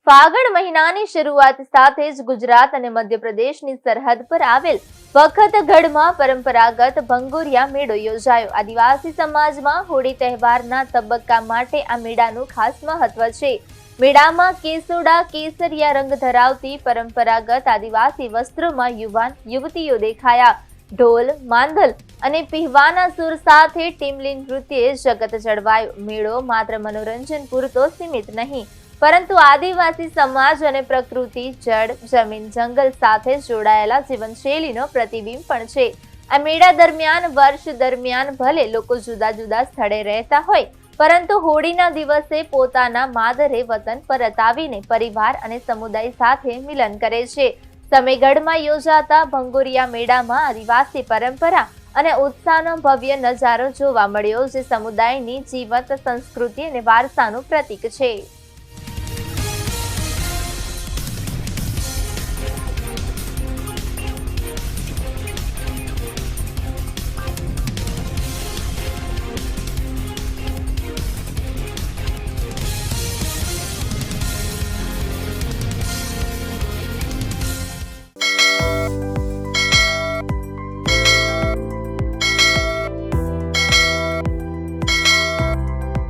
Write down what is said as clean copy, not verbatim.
ફાગણ મહિનાની શરૂઆત સાથે જ ગુજરાત અને મધ્યપ્રદેશની સરહદ પર આવેલ વખતગઢમાં પરંપરાગત ભંગોરિયા મેળો યોજાયો। આદિવાસી સમાજમાં હોળી તહેવારના તબક્કા માટે આ મેળાનું ખાસ મહત્વ છે। મેળામાં કેસુડા કેસરિયા રંગ ધરાવતી પરંપરાગત આદિવાસી વસ્ત્રોમાં યુવાન યુવતીઓ દેખાયા। ઢોલ માંદલ અને પીહવાના સૂર સાથે ટીમલી નૃત્યે જગત જળવાયું। મેળો માત્ર મનોરંજન પૂરતો સીમિત નહીં, પરંતુ આદિવાસી સમાજ અને પ્રકૃતિ, જળ, જમીન, જંગલ સાથે જોડાયેલા જીવનશૈલીનો પ્રતિબિંબ પણ છે। આ મેળા દરમિયાન વર્ષ દરમિયાન ભલે લોકો જુદા જુદા સ્થળે રહેતા હોય, પરંતુ હોળીના દિવસે પોતાના માદરે વતન પરત આવીને પરિવાર અને સમુદાય સાથે મિલન કરે છે। સમેગઢમાં યોજાતા ભંગોરિયા મેળામાં આદિવાસી પરંપરા અને ઉત્સાહનો ભવ્ય નજારો જોવા મળ્યો, જે સમુદાયની જીવંત સંસ્કૃતિ અને વારસાનું પ્રતીક છે।